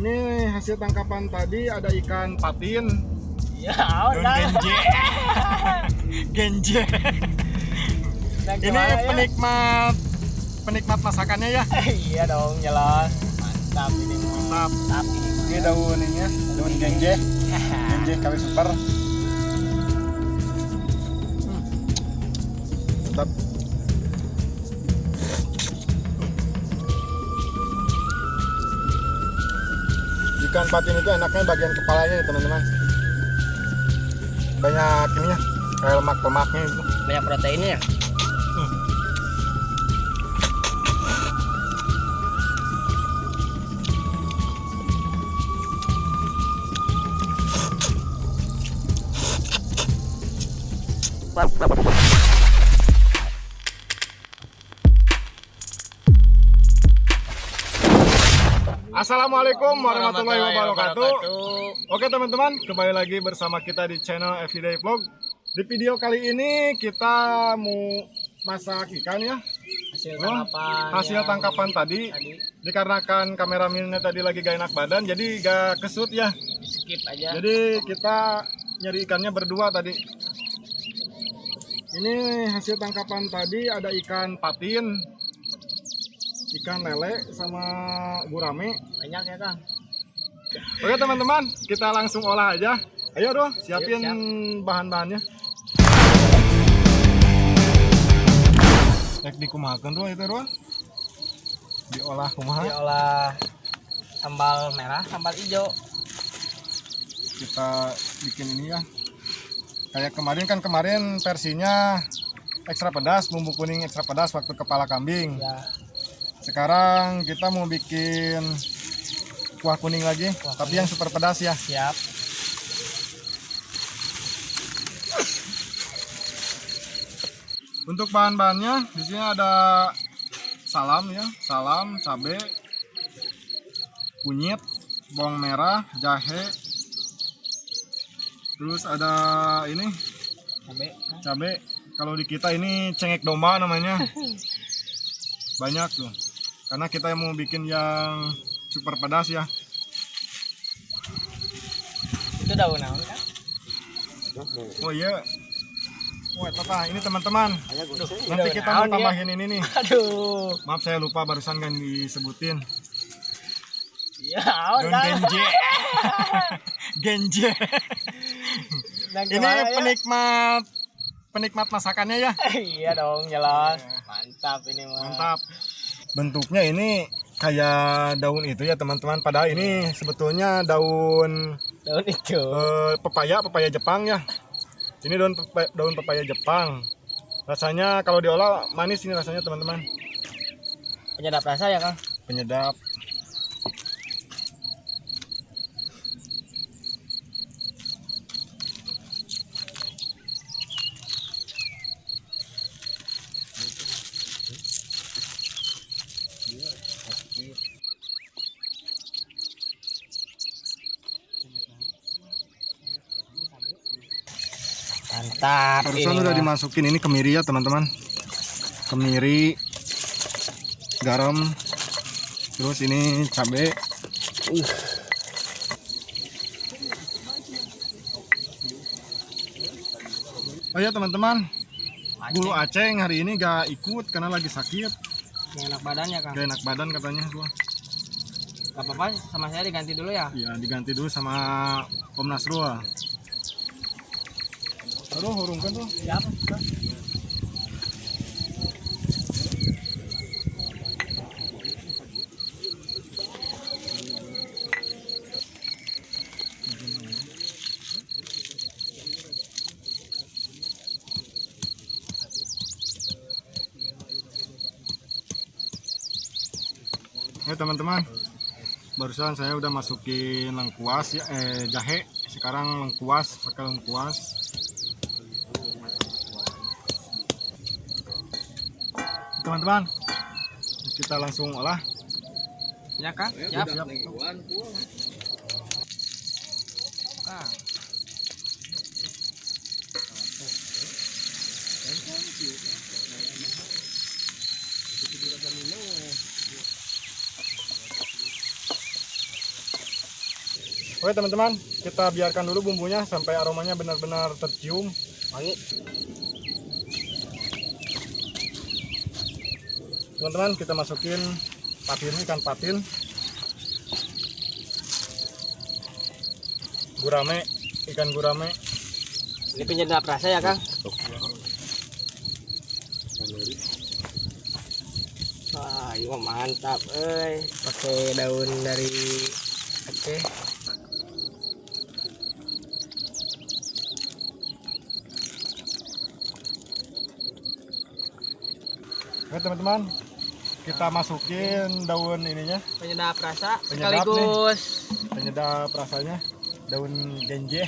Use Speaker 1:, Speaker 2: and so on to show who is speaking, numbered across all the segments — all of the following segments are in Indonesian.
Speaker 1: Ini hasil tangkapan tadi ada ikan patin.
Speaker 2: Ya,
Speaker 1: Genje. Genje. Ini penikmat masakannya ya.
Speaker 2: Iya dong, jelas. Mantap ini.
Speaker 1: Mantap.
Speaker 2: Mantap ini.
Speaker 1: Ini daun ini ya, daun genje. Genje KW Super. Mantap. Ikan patin itu enaknya bagian kepalanya nih teman-teman. Banyak ini ya, kayak lemak-lemaknya itu.
Speaker 2: Banyak proteinnya ya.
Speaker 1: Assalamualaikum warahmatullahi wabarakatuh. Oke teman-teman, kembali lagi bersama kita di channel Everyday Vlog. Di video kali ini kita mau masak ikan ya. Hasil tangkapan tadi. Dikarenakan kameramennya tadi lagi gak enak badan, jadi gak kesut ya.
Speaker 2: Skip aja.
Speaker 1: Jadi kita nyari ikannya berdua tadi. Ini hasil tangkapan tadi ada ikan patin, ikan lele sama gurame.
Speaker 2: Banyak ya Kang.
Speaker 1: Oke teman-teman, kita langsung olah aja. Ayo doh, siapin bahan-bahannya. Nek dikumahakeun doh itu doh. Diolah kumaha?
Speaker 2: Diolah sambal merah, sambal hijau.
Speaker 1: Kita bikin ini ya. Kayak kemarin versinya ekstra pedas, bumbu kuning ekstra pedas waktu kepala kambing.
Speaker 2: Ya.
Speaker 1: Sekarang kita mau bikin kuah kuning lagi, tapi yang super pedas ya.
Speaker 2: Siap.
Speaker 1: Untuk bahan-bahannya di sini ada salam ya, salam, cabai, kunyit, bawang merah, jahe. Terus ada ini cabai. Kalau di kita ini cengek domba namanya. Banyak tuh. Karena kita mau bikin yang super pedas ya.
Speaker 2: Itu daun naon kan?
Speaker 1: Oh iya. Wah, apa ini teman-teman. Nanti kita mau tambahin ini nih.
Speaker 2: Aduh.
Speaker 1: Maaf saya lupa barusan kan disebutin.
Speaker 2: Ya,
Speaker 1: Daun genje. Genje. Ini penikmat masakannya ya.
Speaker 2: Iya dong, jelas. Mantap ini mah.
Speaker 1: Mantap. Bentuknya ini kayak daun itu ya teman-teman. Padahal ini sebetulnya daun
Speaker 2: itu.
Speaker 1: Pepaya Jepang ya. Ini daun pepaya Jepang. Rasanya kalau diolah manis ini rasanya teman-teman.
Speaker 2: Penyedap rasa ya Kang?
Speaker 1: Penyedap.
Speaker 2: Mantap.
Speaker 1: Barusan udah dimasukin ini kemiri ya teman-teman. Kemiri, garam, terus ini cabai. Oh ya teman-teman, bulu aceng hari ini gak ikut karena lagi sakit.
Speaker 2: Gak enak badannya Kang?
Speaker 1: Gak enak badan katanya gua.
Speaker 2: Gak apa-apa, sama saya diganti dulu ya?
Speaker 1: Iya diganti dulu sama Om Nasrul. Aduh hurungkan tuh.
Speaker 2: Siap.
Speaker 1: Ya teman-teman, barusan saya udah masukin lengkuas ya, jahe. Sekarang lengkuas, pakai lengkuas. Teman-teman, kita langsung olah.
Speaker 2: Ya Kang?
Speaker 1: Siap.
Speaker 2: Kang.
Speaker 1: Oke teman-teman, kita biarkan dulu bumbunya sampai aromanya benar-benar tercium.
Speaker 2: Wangi.
Speaker 1: Teman-teman, kita masukin patin, ikan patin, gurame, ikan gurame.
Speaker 2: Ini penyedap rasa ya Kang. Wah, ini mah mantap, pakai daun dari Aceh.
Speaker 1: Oke teman-teman, kita masukin daun ininya,
Speaker 2: Penyedap rasa
Speaker 1: Penyedap
Speaker 2: sekaligus
Speaker 1: penyedap rasanya, daun genjeh.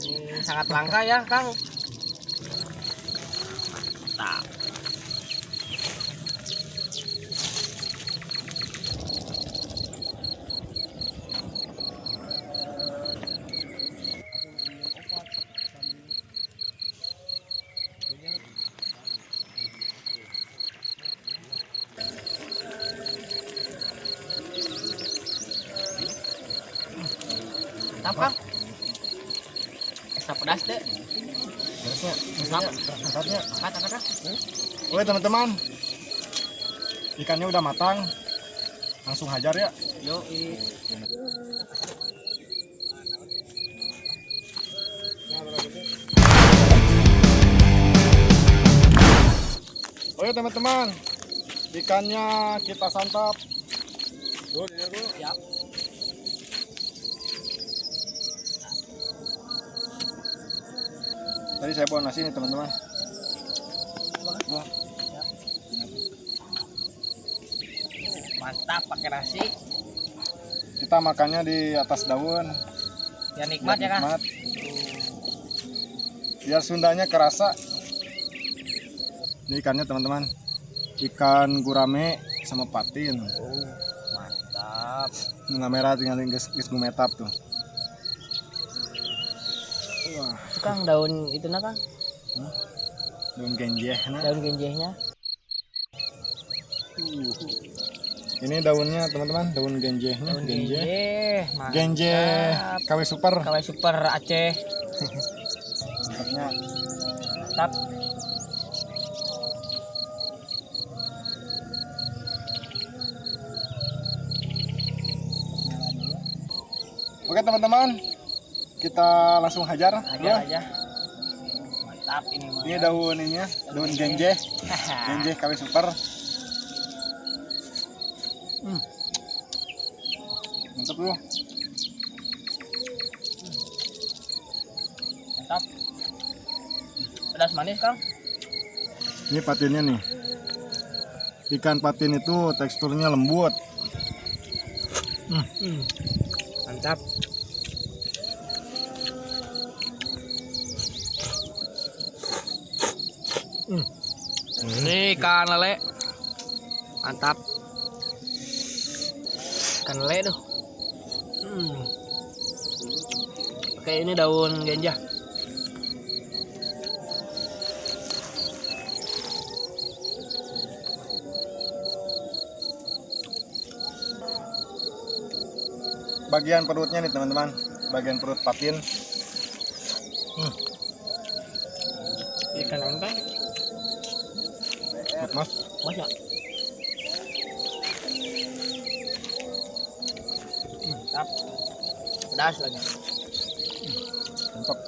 Speaker 2: ini sangat langka ya Kang. Mantap. Mantap Kang. Ekstra pedas deh.
Speaker 1: Beresnya, angkatnya.
Speaker 2: Angkat.
Speaker 1: Oke teman-teman, ikannya udah matang, langsung hajar ya.
Speaker 2: Yoi.
Speaker 1: Oke teman-teman, ikannya kita santap. Dulu.
Speaker 2: Siap.
Speaker 1: Tadi saya bawa nasi nih teman-teman. Wah,
Speaker 2: Mantap pakai nasi.
Speaker 1: kita makannya di atas daun.
Speaker 2: Biar nikmat ya Kang.
Speaker 1: Nikmat. Biar Sundanya kerasa. Ini ikannya teman-teman, ikan gurame sama patin.
Speaker 2: Mantap.
Speaker 1: Nggak merah tinggal geus gumetap tuh. Wah,
Speaker 2: Itu Kang daun itu nah Kang.
Speaker 1: daun genjeh. Nah.
Speaker 2: Daun genjehnya.
Speaker 1: Ini daunnya teman-teman, daun genjehnya.
Speaker 2: Daun
Speaker 1: Genjeh.
Speaker 2: genjeh. Mantap.
Speaker 1: Genjeh KW Super.
Speaker 2: KW Super Aceh.
Speaker 1: Mantapnya.
Speaker 2: Mantap.
Speaker 1: Oke teman-teman, kita langsung hajar.
Speaker 2: Aja aja. Mantap ini mah.
Speaker 1: Ini daun ininya, daun genjeh. Genjeh KW Super. Mantap bro.
Speaker 2: Mantap. Pedas manis Kang.
Speaker 1: Ini patinnya nih. Ikan patin itu teksturnya lembut.
Speaker 2: Mantap. Ini ikan lele. Mantap. Ikan lele tuh. Oke, ini daun genjah.
Speaker 1: Bagian perutnya nih teman-teman, bagian perut patin.
Speaker 2: Ikan apa?
Speaker 1: Perut mas.
Speaker 2: Banyak. Mantap. Pedas lagi.
Speaker 1: Mantap.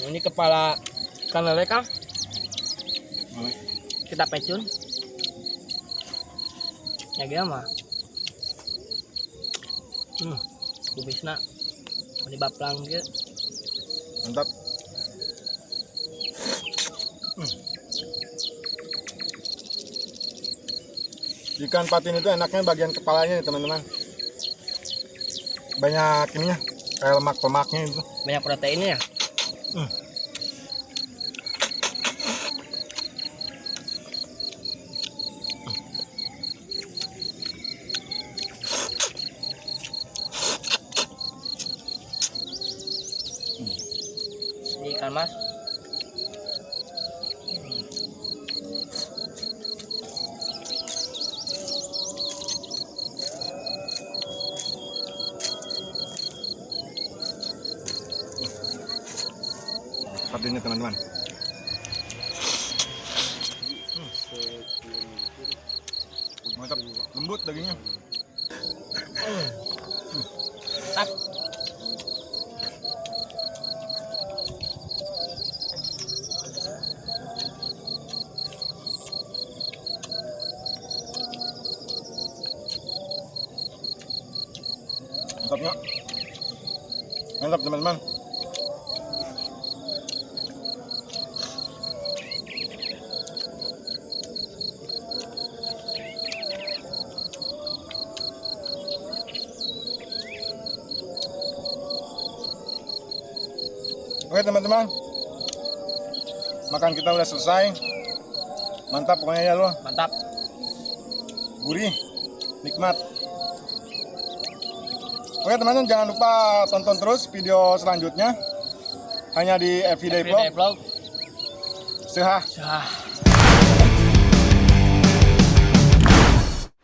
Speaker 2: Ini kepala ikan lele Kang.
Speaker 1: Boleh.
Speaker 2: Kita pecun. Ya dia mah. Kubisna. Ini baplang gitu.
Speaker 1: Mantap. Ikan patin itu enaknya bagian kepalanya nih teman-teman. Banyak ininya, kayak lemak-lemaknya itu.
Speaker 2: Banyak proteinnya ya. kan Mas?
Speaker 1: Sardennya teman-teman. Mantap, lembut dagingnya.
Speaker 2: Mantap.
Speaker 1: Mantap nggak? Mantap teman-teman. Oke teman-teman, makan kita udah selesai. Mantap pokoknya ya lo,
Speaker 2: Mantap.
Speaker 1: gurih, nikmat. Oke teman-teman, jangan lupa tonton terus video selanjutnya hanya di Everyday
Speaker 2: Everyday
Speaker 1: Vlog.
Speaker 2: Vlog.
Speaker 1: Sehah.
Speaker 2: Sah.